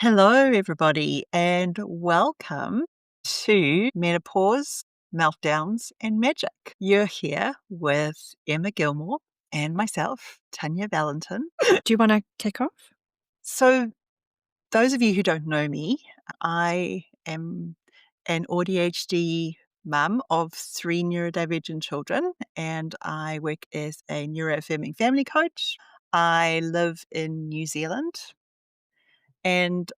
Hello, everybody, and welcome to Menopause, Meltdowns, and Magic. You're here with Emma Gilmour and myself, Tanya Valentin. Do you want to kick off? So, those of you who don't know me, I am an AuDHD mum of 3 neurodivergent children, and I work as a neuroaffirming family coach. I live in New Zealand, and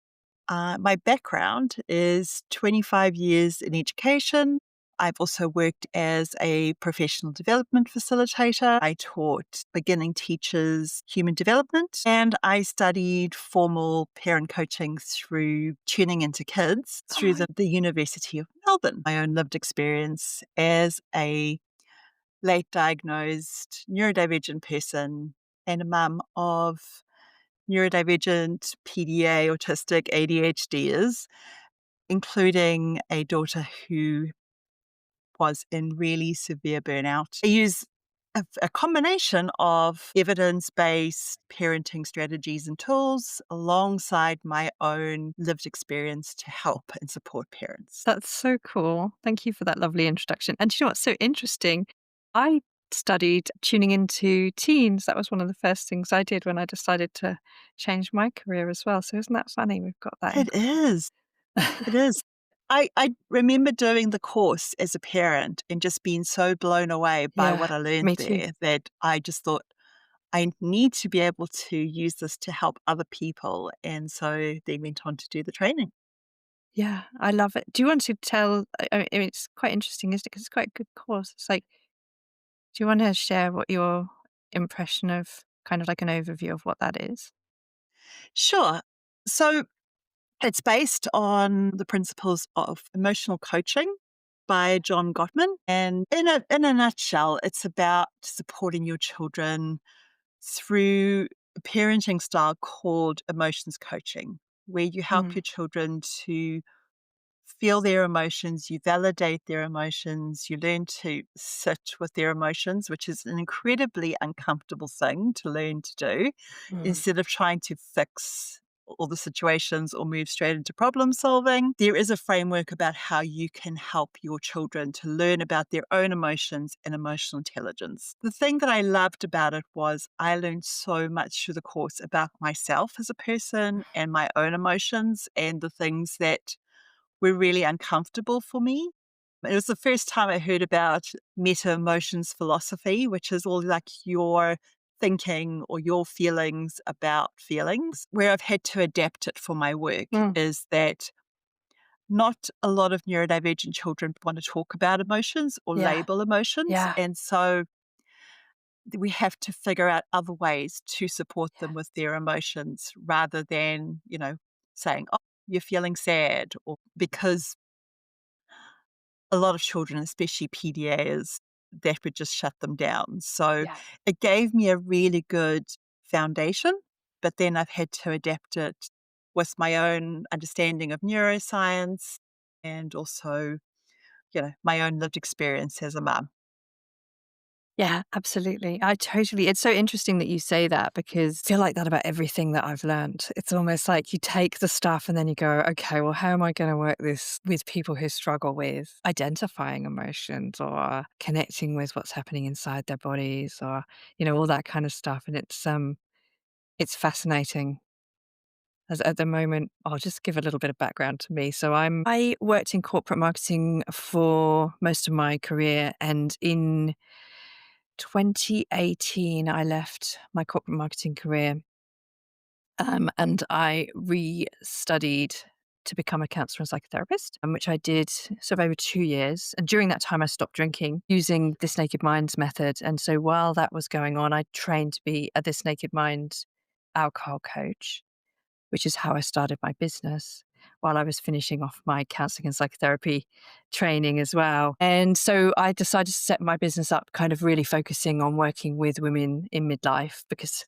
my background is 25 years in education. I've also worked as a professional development facilitator. I taught beginning teachers human development, and I studied formal parent coaching through tuning into kids through the University of Melbourne. My own lived experience as a late diagnosed neurodivergent person and a mum of neurodivergent, PDA, autistic, ADHDers, including a daughter who was in really severe burnout. I use a combination of evidence-based parenting strategies and tools alongside my own lived experience to help and support parents. That's so cool. Thank you for that lovely introduction. And do you know what's so interesting? I studied tuning into teens. That was one of the first things I did when I decided to change my career as well. So isn't that funny? We've got that in It is. It is. I remember doing the course as a parent and just being so blown away by Yeah, what I learned me too. there that I just thought, I need to be able to use this to help other people. And so they went on to do the training. Yeah, I love it. Do you want to tell? I mean, it's quite interesting, isn't it? Because it's quite a good course. It's like, do you want to share what your impression of kind of like an overview of what that is? Sure. So it's based on the principles of emotional coaching by John Gottman. And in a nutshell, it's about supporting your children through a parenting style called emotions coaching, where you help Mm, your children to feel their emotions, you validate their emotions, you learn to sit with their emotions, which is an incredibly uncomfortable thing to learn to do, mm. instead of trying to fix all the situations or move straight into problem solving. There is a framework about how you can help your children to learn about their own emotions and emotional intelligence. The thing that I loved about it was I learned so much through the course about myself as a person and my own emotions and the things that were really uncomfortable for me. It was the first time I heard about meta emotions philosophy, which is all like your thinking or your feelings about feelings. Where I've had to adapt it for my work Mm. is that not a lot of neurodivergent children want to talk about emotions or Yeah, label emotions. yeah, And so we have to figure out other ways to support yeah. them with their emotions rather than, saying, oh, you're feeling sad, or because a lot of children, especially PDAs, that would just shut them down. So Yeah. it gave me a really good foundation, but then I've had to adapt it with my own understanding of neuroscience and also, my own lived experience as a mum. Yeah, absolutely. I totally it's so interesting that you say that because I feel like that about everything that I've learned. It's almost like you take the stuff and then you go, okay, well, how am I going to work this with people who struggle with identifying emotions or connecting with what's happening inside their bodies or, all that kind of stuff. And it's fascinating. As at the moment, I'll just give a little bit of background to me. So I worked in corporate marketing for most of my career, and in 2018, I left my corporate marketing career, and I re-studied to become a counselor and psychotherapist, which I did sort of over 2 years. And during that time, I stopped drinking using this Naked Minds method. And so while that was going on, I trained to be a This Naked Mind alcohol coach, which is how I started my business while I was finishing off my counseling and psychotherapy training as well. And so I decided to set my business up kind of really focusing on working with women in midlife because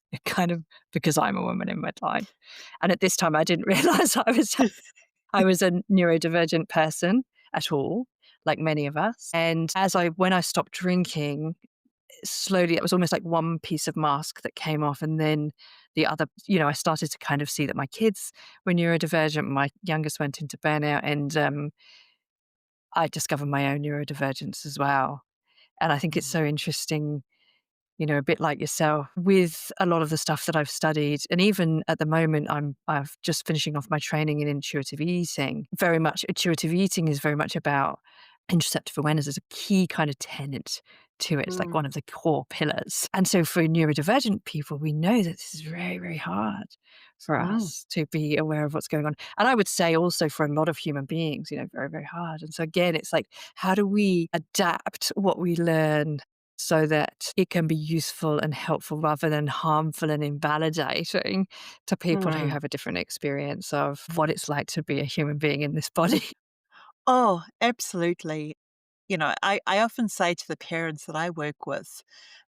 I'm a woman in midlife. And at this time I didn't realize I was a neurodivergent person at all, like many of us. And when I stopped drinking, slowly it was almost like one piece of mask that came off, and then the other, I started to kind of see that my kids were neurodivergent. My youngest went into burnout, and I discovered my own neurodivergence as well. And I think it's Mm. so interesting, a bit like yourself, with a lot of the stuff that I've studied. And even at the moment, I'm just finishing off my training in intuitive eating. Very much intuitive eating is very much about interoceptive awareness as a key kind of tenet to it. It's like Mm. one of the core pillars. And so for neurodivergent people, we know that this is very, very hard for Mm. us to be aware of what's going on. And I would say also for a lot of human beings, very, very hard. And so again, it's like, how do we adapt what we learn so that it can be useful and helpful rather than harmful and invalidating to people who Mm. have a different experience of what it's like to be a human being in this body? Oh, absolutely. I often say to the parents that I work with,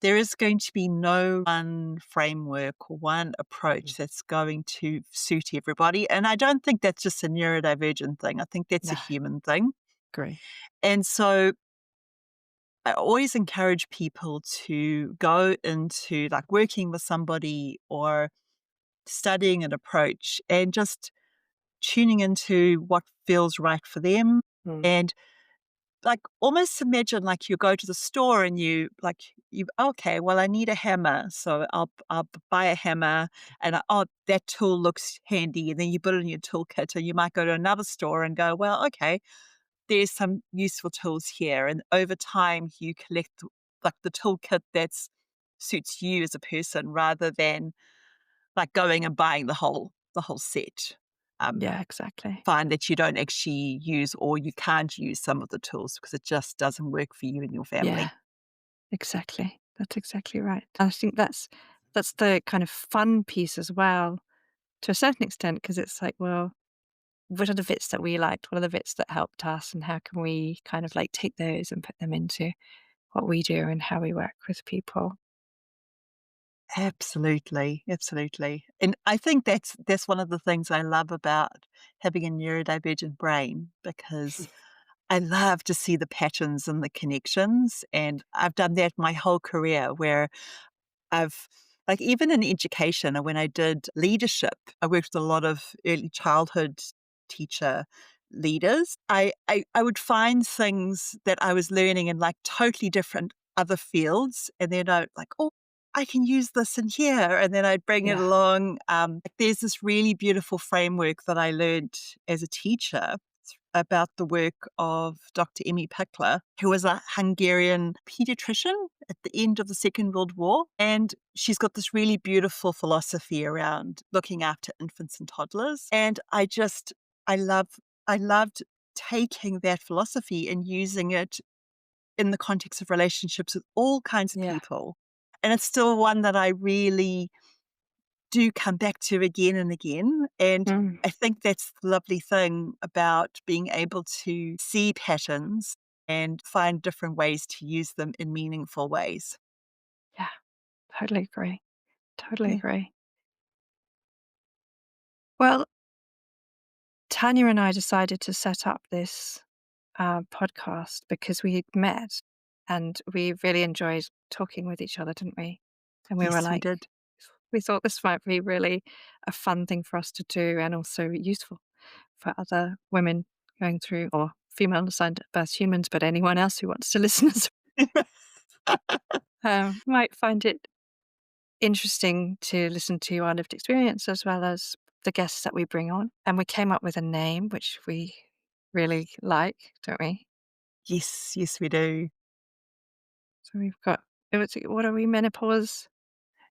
there is going to be no one framework or one approach that's going to suit everybody. And I don't think that's just a neurodivergent thing. I think that's a No, human thing. agree. And so I always encourage people to go into like working with somebody or studying an approach and just tuning into what feels right for them. Mm. And like, almost imagine, like, you go to the store and okay, well, I need a hammer, so I'll buy a hammer and, "Oh, that tool looks handy," and then you put it in your toolkit, or you might go to another store and go, "Well, okay, there's some useful tools here," and over time, you collect, like, the toolkit that's suits you as a person rather than, like, going and buying the whole set. Um Yeah, exactly. Find that you don't actually use or you can't use some of the tools because it just doesn't work for you and your Yeah, family. exactly. That's exactly right. I think that's the kind of fun piece as well, to a certain extent, because it's like, well, what are the bits that we liked? What are the bits that helped us? And how can we kind of like take those and put them into what we do and how we work with people? Absolutely, absolutely. And I think that's one of the things I love about having a neurodivergent brain because I love to see the patterns and the connections. And I've done that my whole career where I've like, even in education, and when I did leadership, I worked with a lot of early childhood teacher leaders. I would find things that I was learning in, like, totally different other fields, and then I like, "Oh, I can use this in here," and then I'd bring it Yeah. along. There's this really beautiful framework that I learned as a teacher about the work of Dr. Emmy Pickler, who was a Hungarian pediatrician at the end of the Second World War. And she's got this really beautiful philosophy around looking after infants and toddlers. And I love, I loved taking that philosophy and using it in the context of relationships with all kinds of Yeah. people. And it's still one that I really do come back to again and again. And Mm. I think that's the lovely thing about being able to see patterns and find different ways to use them in meaningful ways. Yeah. Totally agree. Totally Yeah. agree. Well, Tanya and I decided to set up this podcast because we met and we really enjoyed talking with each other, didn't we? And we were Yes, we like, did. we thought this might be really a fun thing for us to do and also useful for other women going through, or female assigned birth humans, but anyone else who wants to listen might find it interesting to listen to our lived experience as well as the guests that we bring on. And we came up with a name which we really like, don't we? Yes, yes, we do. So we've got, what are we? Menopause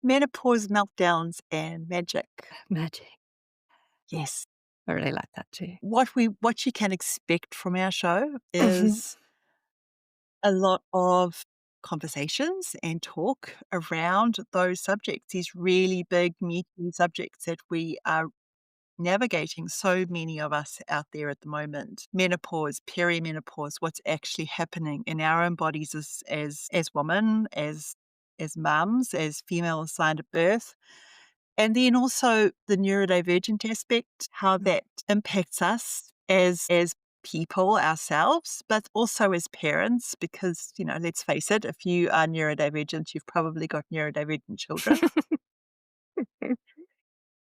Menopause, meltdowns, and magic. magic. Yes. I really like that too. What you can expect from our show Mhm. is a lot of conversations and talk around those subjects, these really big, meaty subjects that we are navigating, so many of us out there at the moment. Menopause, perimenopause, what's actually happening in our own bodies as women, as mums, as female assigned at birth. And then also the neurodivergent aspect, how Mm. that impacts us as people ourselves, but also as parents, because, let's face it, if you are neurodivergent, you've probably got neurodivergent children.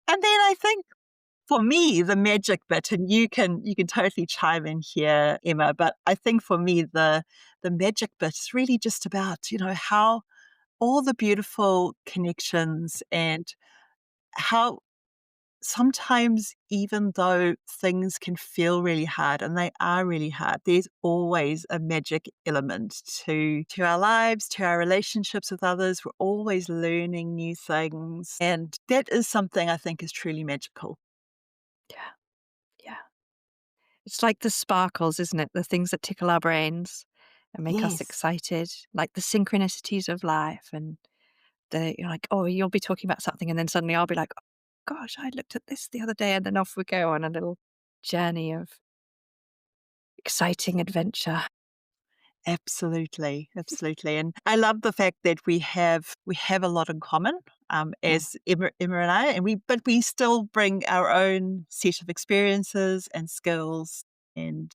And then I think for me, the magic bit, and you can totally chime in here, Emma, but I think for me the magic bit is really just about, how all the beautiful connections and how sometimes even though things can feel really hard and they are really hard, there's always a magic element to our lives, to our relationships with others. We're always learning new things. And that is something I think is truly magical. Yeah, yeah. It's like the sparkles, isn't it? The things that tickle our brains and make us Yes, excited, like the synchronicities of life. And you're like, oh, you'll be talking about something, and then suddenly I'll be like, oh, gosh, I looked at this the other day, and then off we go on a little journey of exciting adventure. absolutely, absolutely. And I love the fact that we have a lot in common, Mm. as Emma and I, and we still bring our own set of experiences and skills and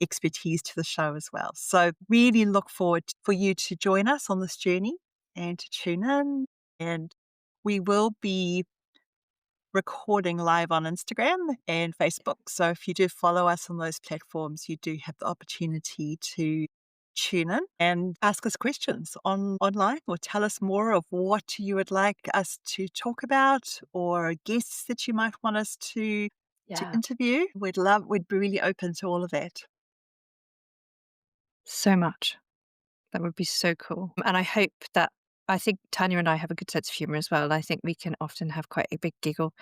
expertise to the show as well. So really look forward for you to join us on this journey and to tune in. And we will be recording live on Instagram and Facebook. So if you do follow us on those platforms, you do have the opportunity to tune in and ask us questions online, or tell us more of what you would like us to talk about, or guests that you might want us to Yeah, interview. We'd be really open to all of that. so much. That would be so cool. And I think Tanya and I have a good sense of humor as well. And I think we can often have quite a big giggle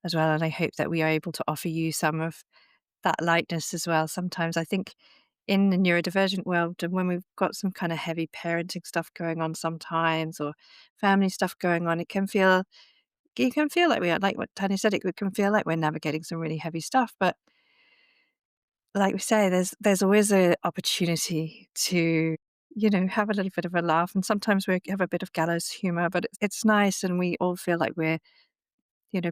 as well. And I hope that we are able to offer you some of that lightness as well. Sometimes I think in the neurodivergent world, and when we've got some kind of heavy parenting stuff going on sometimes, or family stuff going on, it can feel like we are, like what Tanya said, it can feel like we're navigating some really heavy stuff. But like we say, there's always an opportunity to, have a little bit of a laugh. And sometimes we have a bit of gallows humor, but it's nice, and we all feel like we're,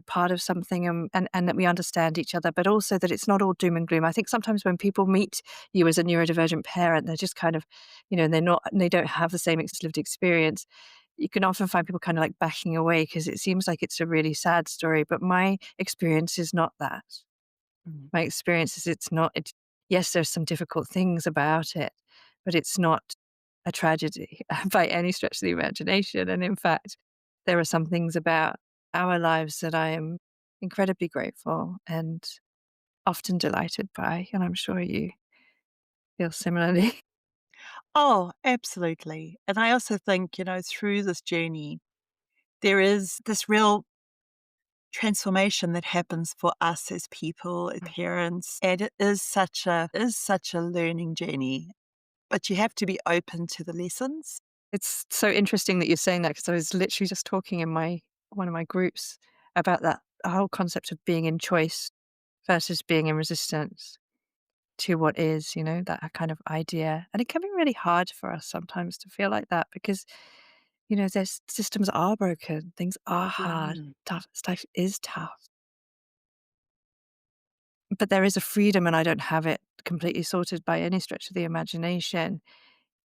part of something, and that we understand each other, but also that it's not all doom and gloom. I think sometimes when people meet you as a neurodivergent parent, they're just kind of, they don't have the same lived experience. You can often find people kind of like backing away because it seems like it's a really sad story. But my experience is not that. Mm. My experience is it's not, yes, there's some difficult things about it, but it's not a tragedy by any stretch of the imagination. And in fact, there are some things about our lives that I am incredibly grateful and often delighted by. And I'm sure you feel similarly. Oh, absolutely. And I also think, through this journey, there is this real transformation that happens for us as people, as parents, and it is such a learning journey, but you have to be open to the lessons. It's so interesting that you're saying that because I was literally just talking in one of my groups about that whole concept of being in choice versus being in resistance to what is, that kind of idea. And it can be really hard for us sometimes to feel like that because, there's systems are broken, things are hard, Mm. tough stuff is tough. But there is a freedom, and I don't have it completely sorted by any stretch of the imagination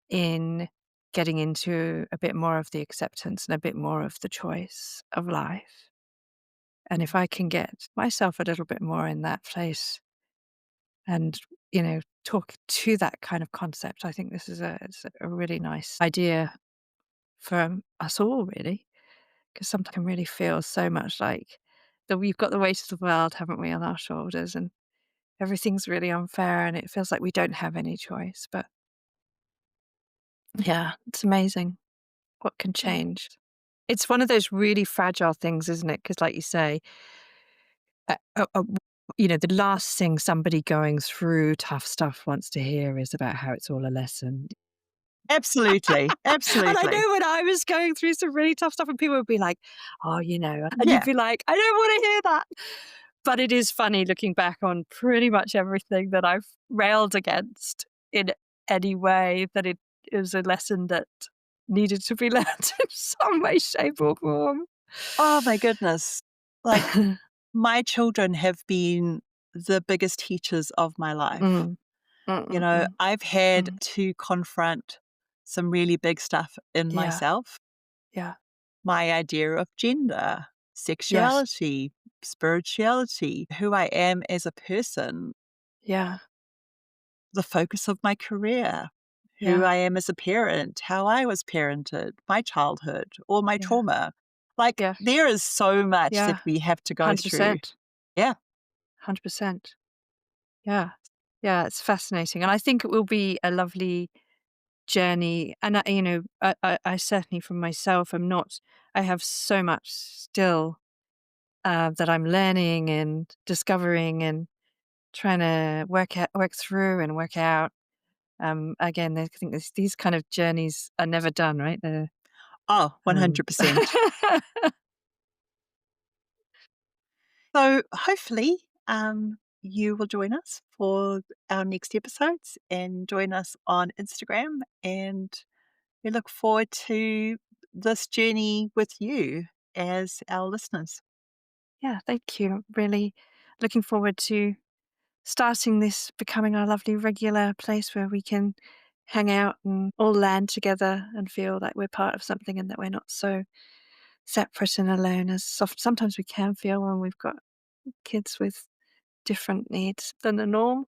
in getting into a bit more of the acceptance and a bit more of the choice of life. And if Mm. I can get myself a little bit more in that place and, talk to that kind of concept, I think it's a really nice idea for us all, really, because sometimes I can really feel so much like that we've got the weight of the world, haven't we, on our shoulders, and everything's really unfair, and it feels like we don't have any choice. But yeah, it's amazing what can Yeah. change. It's one of those really fragile things, isn't it? Because, like you say, uh, uh, uh, the last thing somebody going through tough stuff wants to hear is about how it's all a lesson. Absolutely, And I absolutely. know when I was going through some really tough stuff, and people would be like, "Oh, and you'd Yeah. be like, "I don't want to hear that." But it is funny looking back on pretty much everything that I've railed against in any way that it is a lesson that needed to be learned in some way, shape, or form. Oh my goodness. Like, my children have been the biggest teachers of my life. Mm. Mm, mm, mm, I've had mm. to confront some really big stuff in Yeah, myself. yeah. My idea of gender, Yes, sexuality, spirituality, who I am as a person, Yeah. the focus of my career, who Yeah. I am as a parent, how I was parented, my childhood, or my Yeah. trauma. Like, Yeah. there is so much that Yeah. we have to go through. 100%. Yeah. 100%. Yeah. Yeah, it's fascinating, and I think it will be a lovely journey, and I certainly for myself am not I have so much still, that I'm learning and discovering and trying to work through and work out. Again, I think these kind of journeys are never done, right? Oh, Um 100%. So hopefully, you will join us for our next episodes and join us on Instagram. And we look forward to this journey with you as our listeners. Yeah, thank you. Really looking forward to starting this becoming a lovely regular place where we can hang out and all land together and feel like we're part of something and that we're not so separate and alone as sometimes we can feel when we've got kids with different needs than the norm.